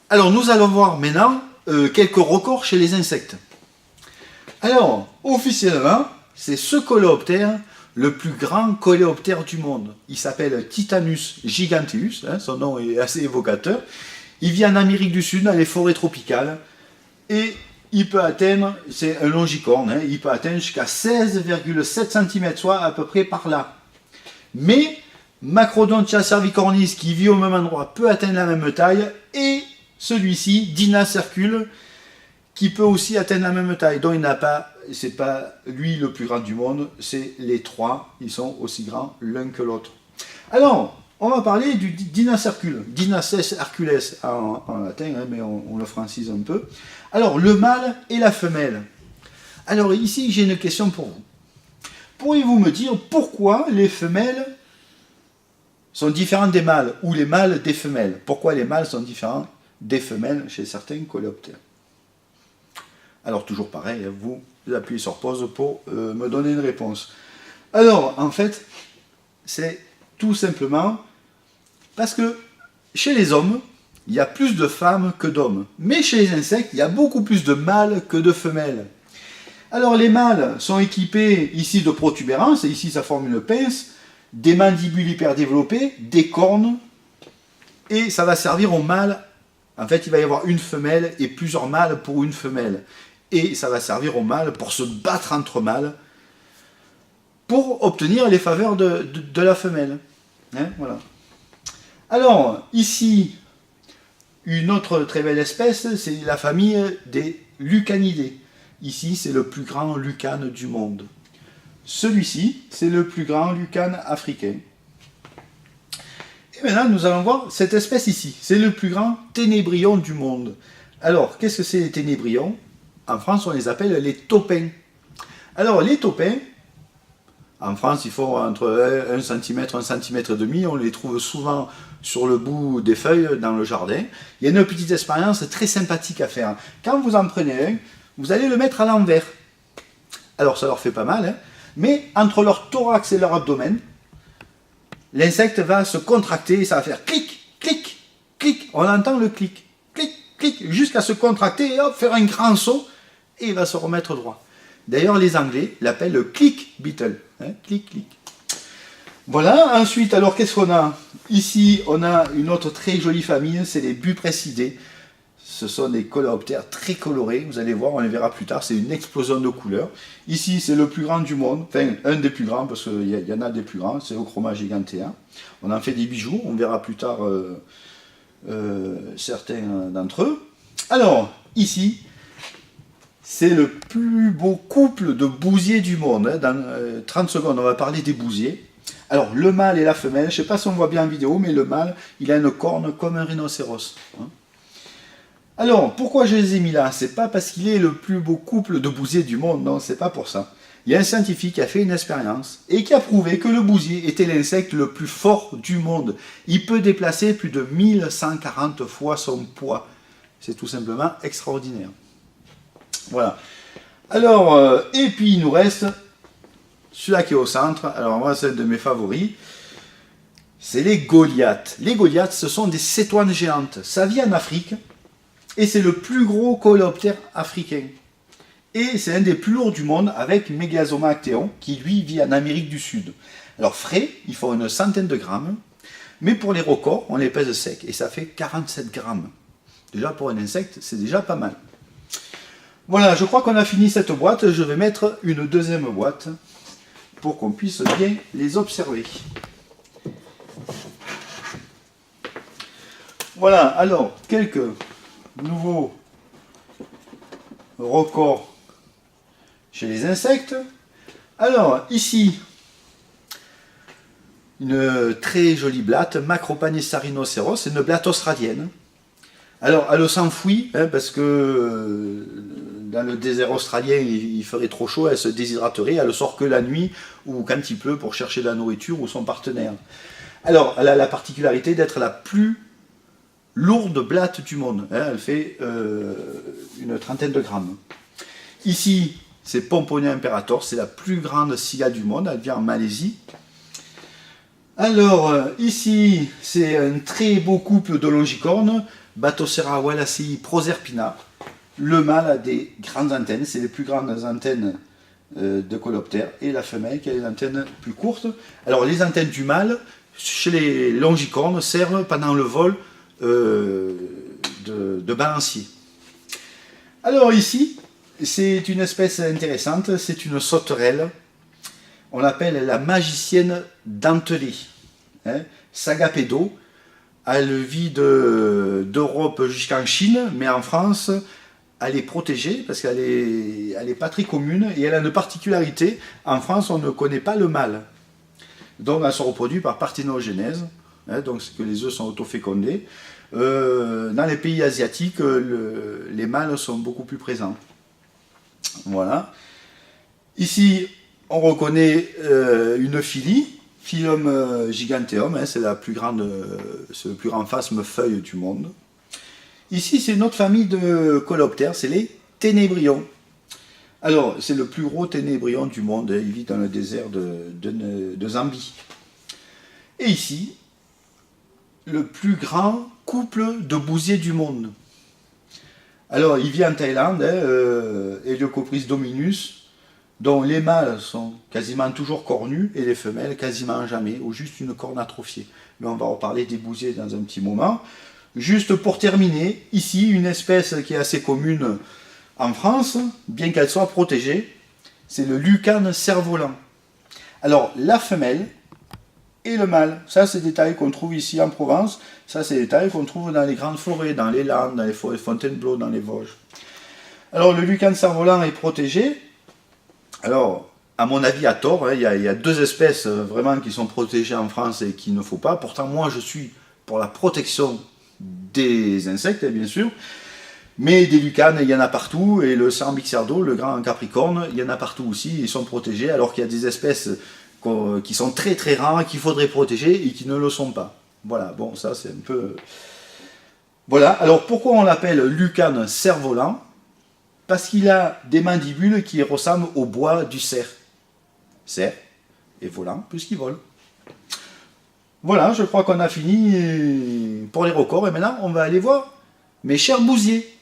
Alors, nous allons voir maintenant quelques records chez les insectes. Alors, officiellement, c'est ce coléoptère le plus grand coléoptère du monde. Il s'appelle Titanus giganteus, hein, son nom est assez évocateur. Il vit en Amérique du Sud, dans les forêts tropicales, et il peut atteindre, c'est un longicorne, hein, il peut atteindre jusqu'à 16,7 cm, soit à peu près par là. Mais Macrodontia cervicornis, qui vit au même endroit, peut atteindre la même taille, et celui-ci, Dinacercule, qui peut aussi atteindre la même taille. Donc il n'a pas, c'est pas lui le plus grand du monde, c'est les trois, ils sont aussi grands l'un que l'autre. Alors, on va parler du Dinacercule, Dinaces hercules en latin, hein, mais on le francise un peu. Alors, le mâle et la femelle. Alors ici, j'ai une question pour vous. Pourriez-vous me dire pourquoi les femelles sont différentes des mâles, ou les mâles des femelles? Pourquoi les mâles sont différents des femelles chez certains coléoptères? Alors toujours pareil, vous appuyez sur pause pour me donner une réponse. Alors en fait, c'est tout simplement parce que chez les hommes, il y a plus de femmes que d'hommes. Mais chez les insectes, il y a beaucoup plus de mâles que de femelles. Alors les mâles sont équipés ici de protubérances, et ici ça forme une pince, des mandibules hyper développées, des cornes, et ça va servir aux mâles. En fait, il va y avoir une femelle et plusieurs mâles pour une femelle. Et ça va servir aux mâles pour se battre entre mâles pour obtenir les faveurs de la femelle. Hein, voilà. Alors, ici, une autre très belle espèce, c'est la famille des Lucanidés. Ici, c'est le plus grand lucane du monde. Celui-ci, c'est le plus grand lucane africain. Et maintenant, nous allons voir cette espèce ici. C'est le plus grand ténébrion du monde. Alors, qu'est-ce que c'est les ténébrions? En France, on les appelle les taupins. Alors, les taupins, en France, ils font entre 1 cm, 1 cm et demi. On les trouve souvent sur le bout des feuilles dans le jardin. Il y a une petite expérience très sympathique à faire. Quand vous en prenez un, vous allez le mettre à l'envers. Alors, ça leur fait pas mal, hein, mais entre leur thorax et leur abdomen, l'insecte va se contracter et ça va faire clic, clic, clic. On entend le clic, clic, clic, jusqu'à se contracter et hop, faire un grand saut. Et il va se remettre droit. D'ailleurs, les Anglais l'appellent le click beetle. Hein, clic, clic. Voilà, ensuite, alors qu'est-ce qu'on a? Ici, on a une autre très jolie famille, c'est les Bupresidés. Ce sont des coléoptères très colorés, vous allez voir, on les verra plus tard, c'est une explosion de couleurs. Ici, c'est le plus grand du monde, enfin, un des plus grands, parce qu'il y en a des plus grands, c'est Euchroma gigantea. On en fait des bijoux, on verra plus tard certains d'entre eux. Alors, ici, c'est le plus beau couple de bousiers du monde. Hein. Dans 30 secondes, on va parler des bousiers. Alors, le mâle et la femelle, je ne sais pas si on voit bien en vidéo, mais le mâle, il a une corne comme un rhinocéros. Hein. Alors, pourquoi je les ai mis là? C'est pas parce qu'il est le plus beau couple de bousiers du monde, non, c'est pas pour ça. Il y a un scientifique qui a fait une expérience et qui a prouvé que le bousier était l'insecte le plus fort du monde. Il peut déplacer plus de 1140 fois son poids. C'est tout simplement extraordinaire. Voilà. Alors, et puis il nous reste celui-là qui est au centre. Alors moi, c'est un de mes favoris. C'est les Goliaths. Les Goliaths, ce sont des cétoines géantes. Ça vit en Afrique et c'est le plus gros coléoptère africain. Et c'est un des plus lourds du monde avec Megasoma actéon qui lui vit en Amérique du Sud. Alors frais, il faut une centaine de grammes. Mais pour les records, on les pèse secs et ça fait 47 grammes. Déjà pour un insecte, c'est déjà pas mal. Voilà, je crois qu'on a fini cette boîte. Je vais mettre une deuxième boîte pour qu'on puisse bien les observer. Voilà, alors, quelques nouveaux records chez les insectes. Alors, ici, une très jolie blatte, Macropanissa rhinoceros, c'est une blatte australienne. Alors, elle s'enfuit, hein, parce que dans le désert australien, il ferait trop chaud, elle se déshydraterait, elle sort que la nuit ou quand il pleut pour chercher de la nourriture ou son partenaire. Alors, elle a la particularité d'être la plus lourde blatte du monde. Hein, elle fait une trentaine de grammes. Ici, c'est Pomponia imperator, c'est la plus grande cigale du monde, elle vient en Malaisie. Alors, ici, c'est un très beau couple de longicornes, Bathocera wallacei proserpina. Le mâle a des grandes antennes, c'est les plus grandes antennes de coléoptères, et la femelle qui a les antennes plus courtes. Alors, les antennes du mâle, chez les longicornes, servent pendant le vol de balancier. Alors ici, c'est une espèce intéressante, c'est une sauterelle. On l'appelle la magicienne dentelée. Hein, Sagapédo. Elle vit d'Europe jusqu'en Chine, mais en France, elle est protégée parce qu'elle n'est pas très commune et elle a une particularité. En France, on ne connaît pas le mâle. Donc, elle se reproduit par parthénogenèse. Hein, donc, c'est que les œufs sont autofécondés. Dans les pays asiatiques, les mâles sont beaucoup plus présents. Voilà. Ici, on reconnaît une philie, Phylum giganteum, hein, c'est le plus grand phasme-feuille du monde. Ici, c'est une autre famille de coléoptères, c'est les ténébrions. Alors, c'est le plus gros ténébrion du monde, il vit dans le désert de Zambie. Et ici, le plus grand couple de bousiers du monde. Alors, il vit en Thaïlande, Heliocopris dominus, dont les mâles sont quasiment toujours cornus et les femelles quasiment jamais, ou juste une corne atrophiée. Mais on va reparler des bousiers dans un petit moment. Juste pour terminer, ici, une espèce qui est assez commune en France, bien qu'elle soit protégée, c'est le lucane cerf-volant. Alors, la femelle et le mâle, ça c'est des tailles qu'on trouve ici en Provence, ça c'est des tailles qu'on trouve dans les grandes forêts, dans les Landes, dans les forêts de Fontainebleau, dans les Vosges. Alors, le lucane cerf-volant est protégé. Alors, à mon avis, à tort, hein, il y a deux espèces vraiment qui sont protégées en France et qu'il ne faut pas. Pourtant, moi, je suis pour la protection des insectes, bien sûr. Mais des lucanes, il y en a partout. Et le Cerambixerdo, le grand capricorne, il y en a partout aussi. Ils sont protégés, alors qu'il y a des espèces qui sont très très rares, qu'il faudrait protéger et qui ne le sont pas. Voilà, bon, ça c'est un peu... Voilà, alors pourquoi on l'appelle lucane cerf-volant? Parce qu'il a des mandibules qui ressemblent au bois du cerf. Cerf et volant, puisqu'il vole. Voilà, je crois qu'on a fini pour les records. Et maintenant, on va aller voir mes chers bousiers.